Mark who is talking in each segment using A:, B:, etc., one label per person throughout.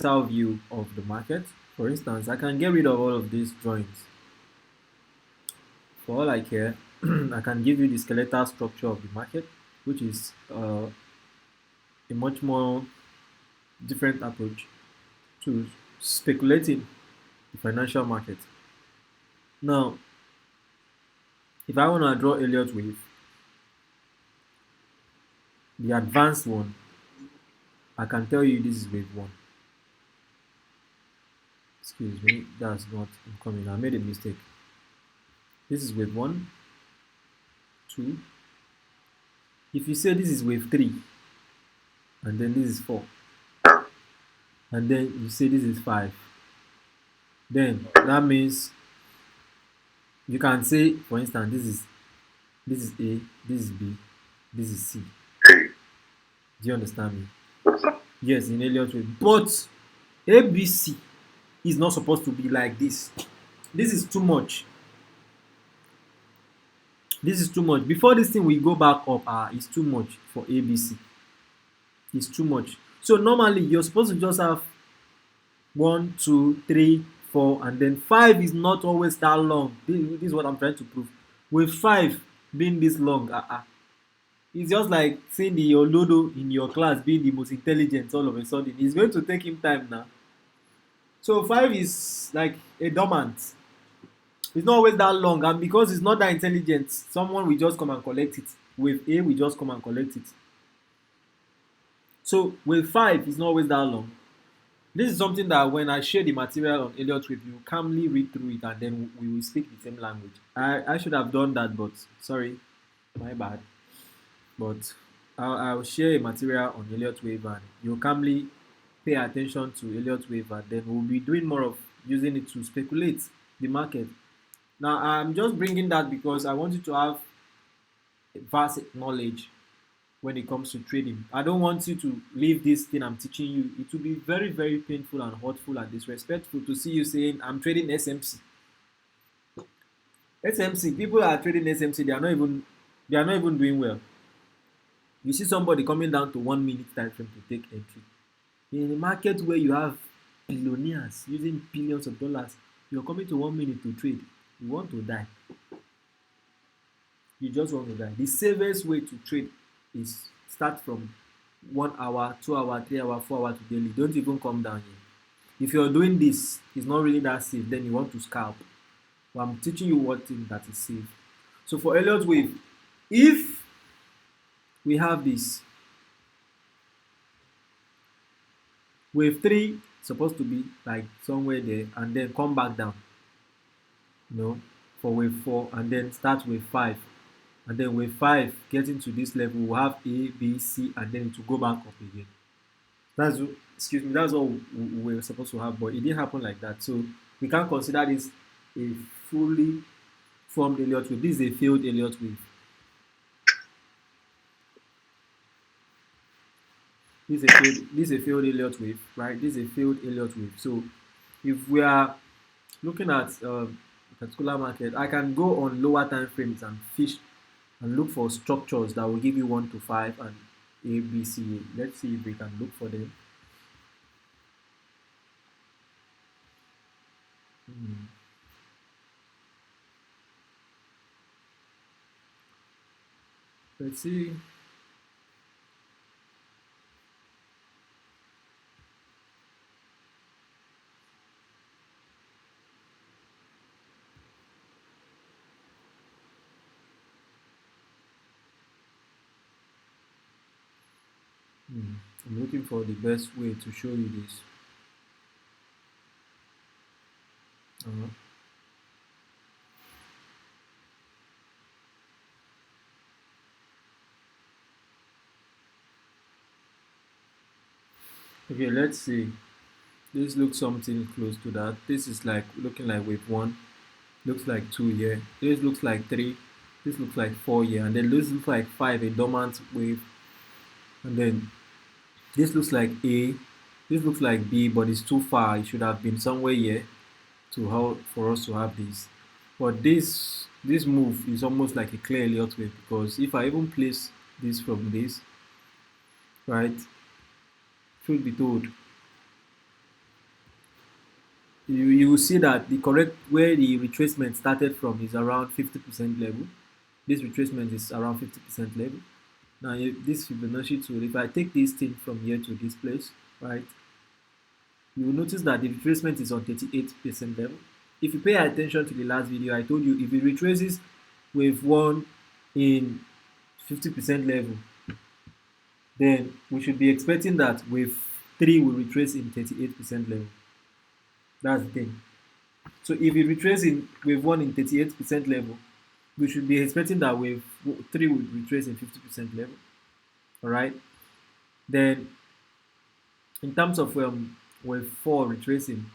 A: view of the market. For instance, I can get rid of all of these drawings. For all I care, I can give you the skeletal structure of the market, which is a much more different approach to speculating the financial market. Now, if I want to draw Elliott wave, the advanced one, I can tell you this is wave one. Excuse me, that's not incoming. I made a mistake. This is wave one, two. If you say this is wave three, and then this is four, and then you say this is five, then that means you can say, for instance, this is A, this is B, this is C. Do you understand me? Yes, in Elliott wave. But ABC is not supposed to be like this. This is too much. This is too much. Before this thing will go back up, it's too much for ABC. It's too much. So normally you're supposed to just have 1, 2, 3, 4, and then 5 is not always that long. This is what I'm trying to prove. With 5 being this long, it's just like seeing the Olodo in your class being the most intelligent all of a sudden. It's going to take him time now. So 5 is like a dormant. It's not always that long, and because it's not that intelligent, someone will just come and collect it. With A, we just come and collect it. So with 5, it's not always that long. This is something that when I share the material on Elliott Wave, you calmly read through it and then we will speak the same language. I should have done that, but sorry, my bad. But I'll share a material on Elliott Wave and you calmly pay attention to Elliott Wave, and then we'll be doing more of using it to speculate the market. Now, I'm just bringing that because I want you to have vast knowledge when it comes to trading. I don't want you to leave this thing I'm teaching you. It will be very, very painful and hurtful and disrespectful to see you saying, I'm trading SMC. SMC, people are trading SMC, they are not even doing well. You see somebody coming down to 1 minute time frame to take entry. In a market where you have billionaires using billions of dollars, you're coming to 1 minute to trade. You want to die. You just want to die. The safest way to trade is start from 1 hour, 2 hour, 3 hour, 4 hour to daily. Don't even come down here. If you're doing this, it's not really that safe, then you want to scalp. But I'm teaching you what thing that is safe. So for Elliott Wave, if we have this, wave 3 supposed to be like somewhere there and then come back down. For wave 4, and then start wave 5. And then wave 5 getting to this level, we'll have A, B, C, and then it will go back up again. That's all we were supposed to have, but it didn't happen like that. So we can't consider this a fully formed Elliott wave. This is a failed Elliott wave. This is a failed Elliott wave, right? This is a failed Elliott wave. So if we are looking at a particular market, I can go on lower time frames and fish and look for structures that will give you 1 to 5 and A, B, C. Let's see if we can look for them. Let's see. I'm looking for the best way to show you this. Okay, let's see. This looks something close to that. This is like looking like wave 1. Looks like 2 here. This looks like 3. This looks like 4 here. And then this looks like 5, a dormant wave. And then this looks like A. This looks like B, but it's too far. It should have been somewhere here for us to have this. But this move is almost like a clear Elliott wave, because if I even place this from this, right, truth be told, you will see that the correct where the retracement started from is around 50% level. This retracement is around 50% level. Now this Fibonacci tool, if I take this thing from here to this place, right, you will notice that the retracement is on 38% level. If you pay attention to the last video, I told you if it retraces with one in 50% level, then we should be expecting that wave 3 will retrace in 38% level. That's the thing. So if it retraces in wave 1 in 38% level, we should be expecting that wave 3 will retrace in 50% level. Alright. Then in terms of wave 4 retracing,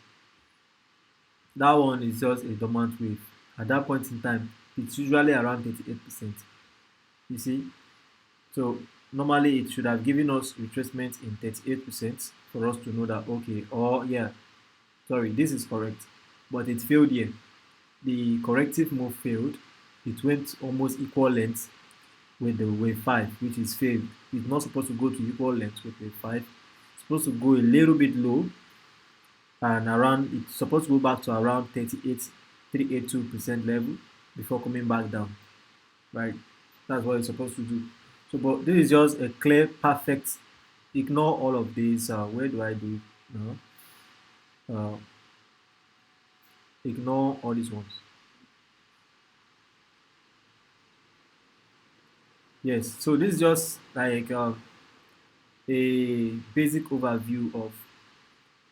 A: that one is just a dormant wave. At that point in time, it's usually around 38%. You see? So normally it should have given us retracement in 38% for us to know that okay, or yeah, sorry, this is correct. But it failed here. The corrective move failed. It went almost equal length with the wave 5, which is failed. It's not supposed to go to equal length with wave 5. It's supposed to go a little bit low and around, it's supposed to go back to around 382% level before coming back down, right? That's what it's supposed to do. So, but this is just a clear, perfect, ignore all of these. Where do I do it now? Ignore all these ones. Yes, so this is just like a basic overview of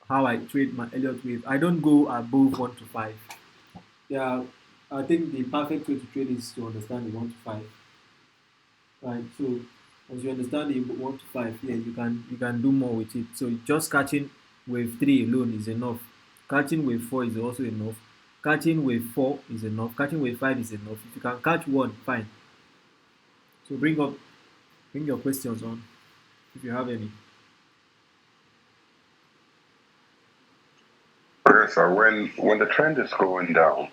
A: how I trade my Elliott wave. I don't go above 1 to 5. Yeah, I think the perfect way to trade is to understand the 1 to 5. Right. So as you understand the 1 to 5, yeah, you can do more with it. So just catching wave 3 alone is enough. Catching wave 4 is also enough. Catching wave 4 is enough. Catching wave 5 is enough. If you can catch one, fine. So bring your questions on if you have any.
B: Okay, so when the trend is going down,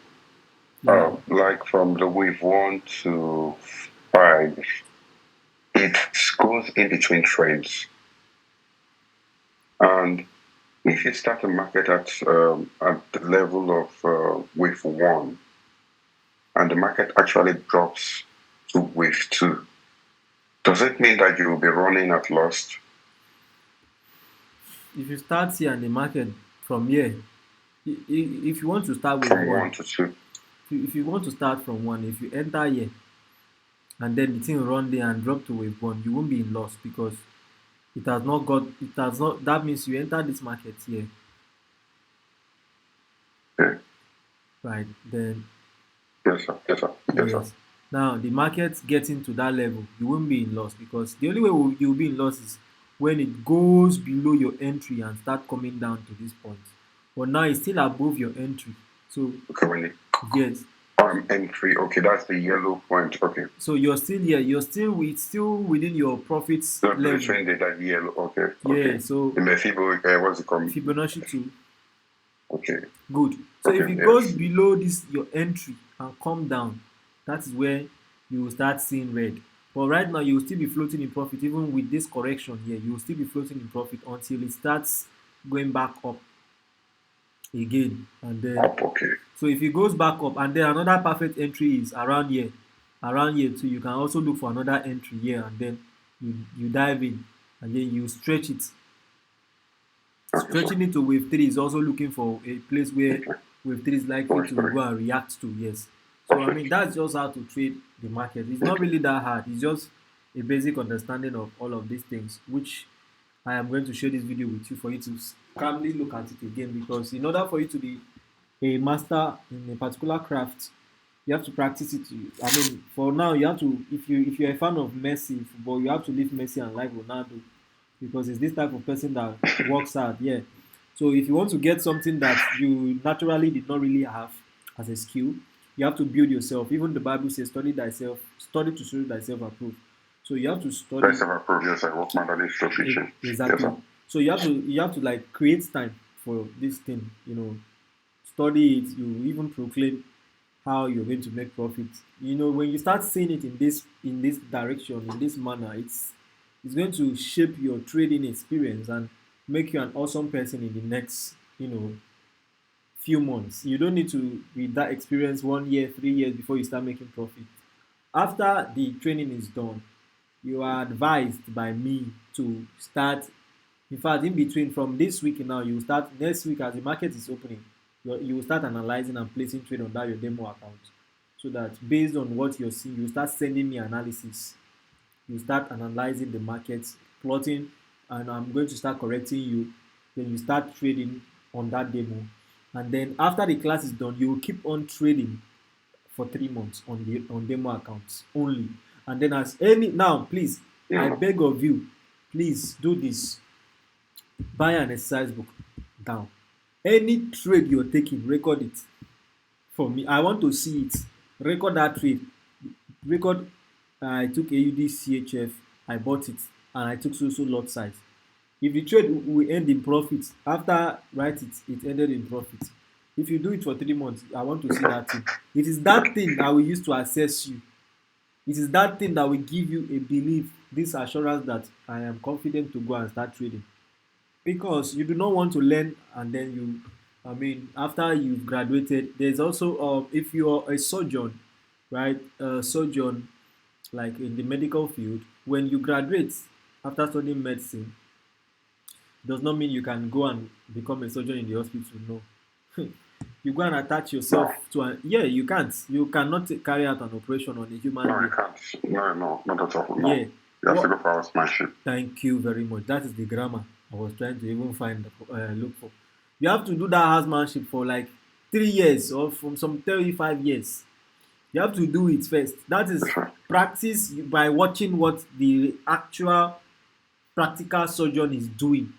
A: Yeah.
B: like from the wave 1 to 5, it goes in between trends. And if you start the market at the level of wave 1, and the market actually drops to wave 2, does it mean that you will be running at loss
A: If you start here and the market from here, if you want to start with
B: from
A: one,
B: 1 to 2?
A: if you want to start from one, if you enter here and then the thing run there and drop to wave one, you won't be in loss because it has not, that means you enter this market here,
B: Yeah.
A: right? Then,
B: Yes, sir. Yes, sir. Yes, sir.
A: yes. Now, the market getting to that level, you won't be in loss because the only way you'll be in loss is when it goes below your entry and start coming down to this point. But now it's still above your entry. So,
B: Okay, when it
A: yes.
B: entry, okay, that's the yellow point. Okay.
A: So you're still here. It's still within your profits
B: Not
A: level.
B: between that yellow. Okay.
A: Yeah.
B: Okay.
A: So
B: The Mefibo, what's it called?
A: Fibonacci 2.
B: Okay.
A: Good. So
B: Okay.
A: if it goes
B: Yes.
A: below this your entry and come down, that is where you will start seeing red. But right now you will still be floating in profit even with this correction here. You will still be floating in profit until it starts going back up again. And then
B: Up. Okay.
A: so if it goes back up and then another perfect entry is around here. Around here too, you can also look for another entry here and then you dive in and then you stretch it.
B: Okay, sir.
A: Stretching it to wave 3 is also looking for a place where
B: Okay.
A: wave 3 is likely
B: Wave
A: to
B: three.
A: go and react to. Yes. So I
B: Perfect.
A: mean that's just how to trade the market. It's not really that hard. It's just a basic understanding of all of these things, which I am going to share this video with you for you to calmly look at it again because in order for you to be a master in a particular craft, you have to practice it. I mean, for now, you have to if you're a fan of Messi in football, you have to leave Messi and like Ronaldo because it's this type of person that works hard. Yeah. So if you want to get something that you naturally did not really have as a skill, you have to build yourself. Even the Bible says, "Study thyself, study to show thyself approved." So you have to
B: Let's
A: study
B: have a proof. Yes, sir. Workman that is still teaching. Yes,
A: exactly.
B: sir.
A: So you have to like create time for this thing. Study it. You even proclaim how you're going to make profit. When you start seeing it in this direction, in this manner, it's going to shape your trading experience and make you an awesome person in the next few months. You don't need to be that experienced 1 year, 3 years before you start making profit. After the training is done, you are advised by me to start. In fact, in between from this week now, you start next week as the market is opening. You will start analyzing and placing trade on that your demo account, so that based on what you're seeing, you start sending me analysis. You start analyzing the market, plotting, and I'm going to start correcting you. Then you start trading on that demo, and then after the class is done, you will keep on trading for 3 months on the on demo accounts only. And then as any now, please, I
B: Yeah.
A: beg of you, please do this. Buy an exercise book down. Any trade you're taking, record it for me. I want to see it. Record that trade. Record. I took AUD CHF. I bought it and I took so lot size. If the trade will end in profit, after write it, it ended in profit. If you do it for 3 months, I want to see that thing. It is that thing that we use to assess you. It is that thing that will give you a belief, this assurance that I am confident to go and start trading. Because you do not want to learn and then you, I mean, after you've graduated, there's also, if you're a surgeon, right? A surgeon, like in the medical field, when you graduate after studying medicine, does not mean you can go and become a surgeon in the hospital. No. You go and attach
B: No,
A: yourself to an, yeah, you can't. You cannot carry out an operation on a human
B: no, you
A: being.
B: can't. No, no, not at all. No.
A: Yeah.
B: You have to
A: What?
B: go for housemanship.
A: Thank you very much. That is the grammar I was trying to even find, look for. You have to do that housemanship for like 3 years or from some 35 years. You have to do it first. That is practice by watching what the actual practical surgeon is doing.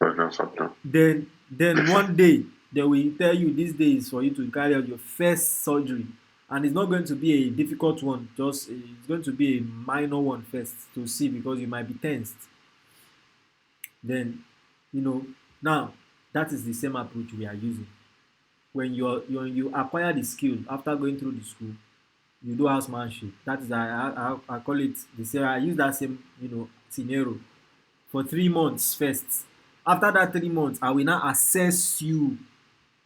B: Surgeon, surgeon.
A: Then one day they will tell you this day is for you to carry out your first surgery, and it's not going to be a difficult one. Just it's going to be a minor one first to see because you might be tensed. Then you know now that is the same approach we are using. When you acquire the skill after going through the school, you do housemanship. That is I call it the same. I use that same scenario for 3 months first. After that 3 months, I will now assess you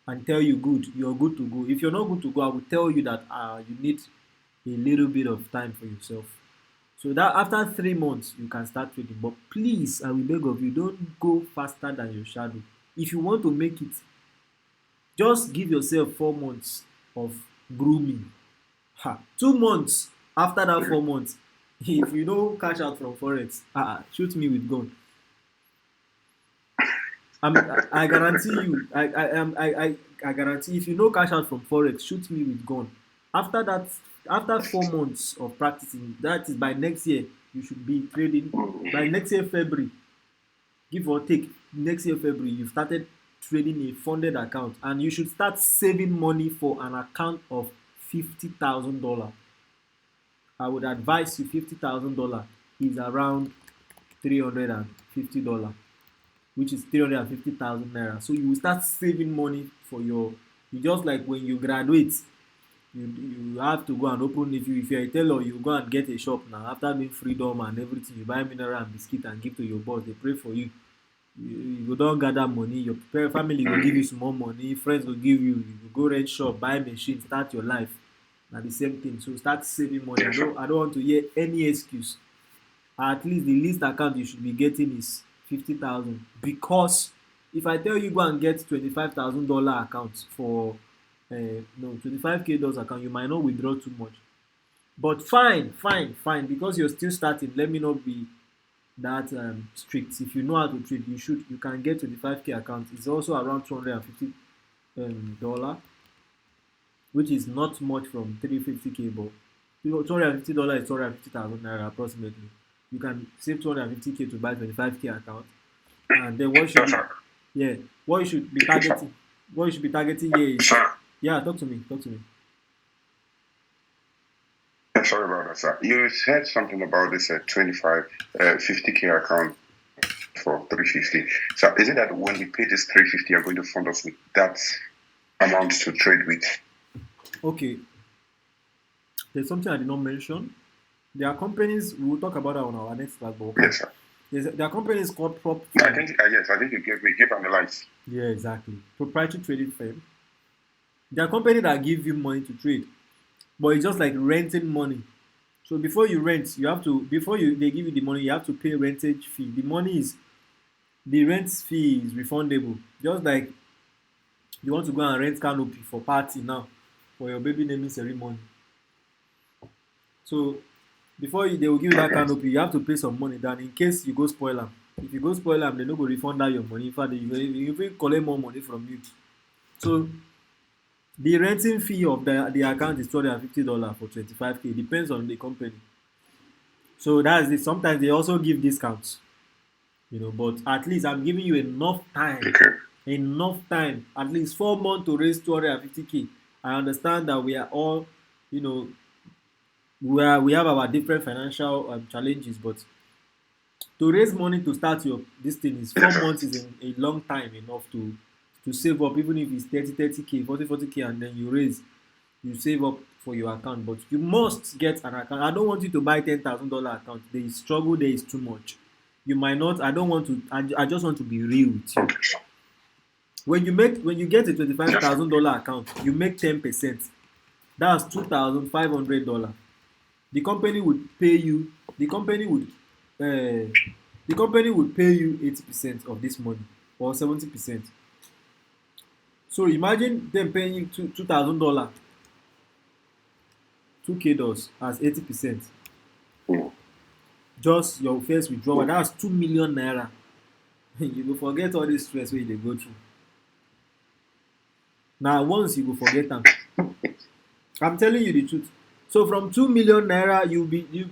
A: and tell you good, you're good to go. If you're not good to go, I will tell you that you need a little bit of time for yourself. So that after 3 months, you can start trading. But please, I will beg of you, don't go faster than your shadow. If you want to make it, just give yourself 4 months of grooming. 2 months after that 4 months, if you don't cash out from forex, shoot me with gun. I guarantee you, I guarantee if you no cash out from forex, shoot me with gun. After that, after 4 months of practicing, that is by next year, you should be trading. By next year February, give or take, next year February, you started trading a funded account, and you should start saving money for an account of $50,000. I would advise you $50,000 is around $350, which is 350,000 naira. So you will start saving money for your. You just like when you graduate, you have to go and open. If you're a tailor, you go and get a shop now. After doing freedom and everything, you buy mineral and biscuit and give to your boss. They pray for you. You don't gather money. Your family will give you small money. Friends will give you. You go rent shop, buy machine, start your life. Now the same thing. So start saving money. I don't want to hear any excuse. At least the least account you should be getting is 50,000, because if I tell you go and get $25,000 account for no 25K dollars account, you might not withdraw too much. But fine, because you're still starting, let me not be that strict. If you know how to trade, you can get 25K account. It's also around $250, which is not much from 350K, but $250 is 250,000 naira approximately. You can save 250K to buy 25K account, and then
B: Yes, sir.
A: yeah, what you should be targeting, here is,
B: Sir.
A: yeah, talk to me.
B: Sorry about that, sir. You said something about this 50K account for 350. So is it that when we pay this 350, you're going to fund us with that amount to trade with?
A: Okay, there's something I did not mention. There are companies, we will talk about that on our next class, but okay.
B: Yes, sir.
A: Their company is called Prop
B: No, I
A: Firm.
B: think yes, I think you gave analyze.
A: Yeah, exactly. Proprietary trading firm. They're a company that give you money to trade, but it's just like renting money. So before you rent, you have to before you they give you the money, you have to pay rentage fee. The rent fee is refundable. Just like you want to go and rent canopy for party now for your baby naming ceremony. So before they will give you that
B: Okay.
A: canopy, you have to pay some money down in case you go spoil am. If you go spoil am, they no go refund that your money. In fact, you fit collect more money from you. So the renting fee of the account is $250 for 25K. It depends on the company. So that's it. Sometimes they also give discounts, but at least I'm giving you
B: Okay.
A: enough time, at least 4 months to raise 250K. I understand that we are all, you know, we have our different financial challenges, but to raise money to start your this thing is four
B: Yes, sir.
A: months is a long time enough to save up, even if it's 30K 40K, and then you save up for your account. But you must get an account. I don't want you to buy $10,000 account. The struggle there is too much. You might not. I don't want to. I just want to be real with you.
B: Okay, sir.
A: When you get a twenty five
B: Yes, sir.
A: thousand dollar account, you make 10%. That's $2,500. The company would pay you. The company would pay you 80% of this money, or 70%. So imagine them paying you $2,000, $2K dollars as 80%.
B: Mm.
A: Just your first withdrawal,
B: Mm.
A: that's 2 million naira. You go forget all this stress wey you dey go through. Na once you go forget am. I'm telling you the truth. So from 2 million naira, you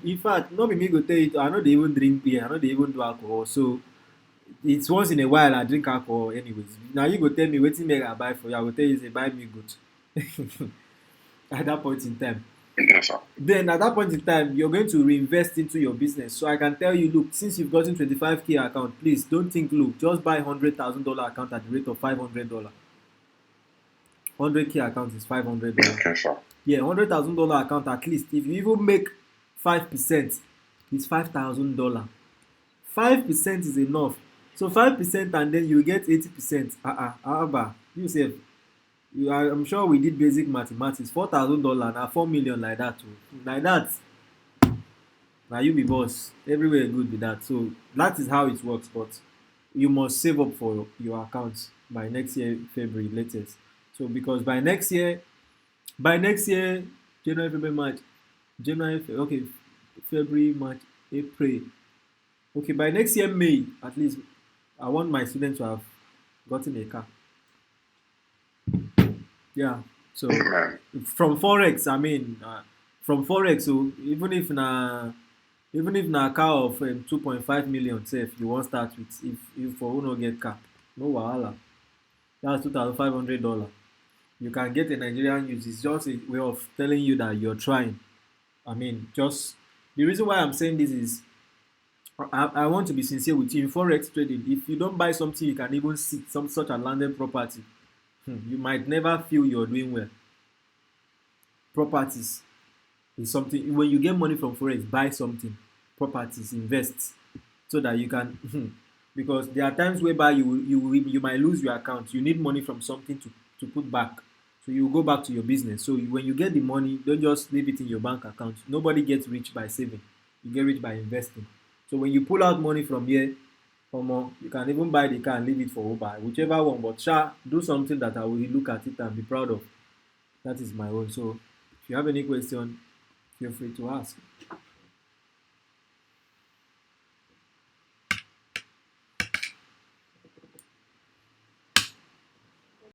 A: in fact, no be me go tell you. I no dey even drink beer. I no dey even do alcohol. So it's once in a while I drink alcohol anyways. Now you go tell me wetin make I buy for you. I go tell you say buy me good. At that point in time.
B: Yes, sir.
A: Then at that point in time, you're going to reinvest into your business. So I can tell you, look, since you've gotten 25K account, please don't think low. Just buy $100,000 account at the rate of $500. 100K account is $500.
B: Okay, sir.
A: Yeah, $100,000 account at least. If you even make 5%, it's $5,000. 5% is enough. So 5% and then you get 80%. However, you say I'm sure we did basic mathematics. $4,000 na 4 million like that. Like that, now you be boss. Everywhere good with that. So that is how it works. But you must save up for your accounts by next year, February latest. So because by next year, January, February, March, okay, February, March, April. Okay, by next year, May, at least, I want my students to have gotten a car. Yeah. So
B: Amen.
A: from forex, I mean, from forex, so even if na car of 2.5 million, say if you want start with, if for who no get car, no wahala. That's $2,500. You can get a Nigerian use. It's just a way of telling you that you're trying. I mean, just the reason why I'm saying this is I want to be sincere with you. In forex trading, if you don't buy something, you can even see some such a landed property. You might never feel you're doing well. Properties is something when you get money from forex, buy something, properties, invest so that you can because there are times whereby you might lose your account. You need money from something to put back. So you go back to your business. So when you get the money, don't just leave it in your bank account. Nobody gets rich by saving. You get rich by investing. So when you pull out money from here, you can even buy the car and leave it for Uber, whichever one. But do something that I will look at it and be proud of. That is my own. So if you have any question, feel free to ask.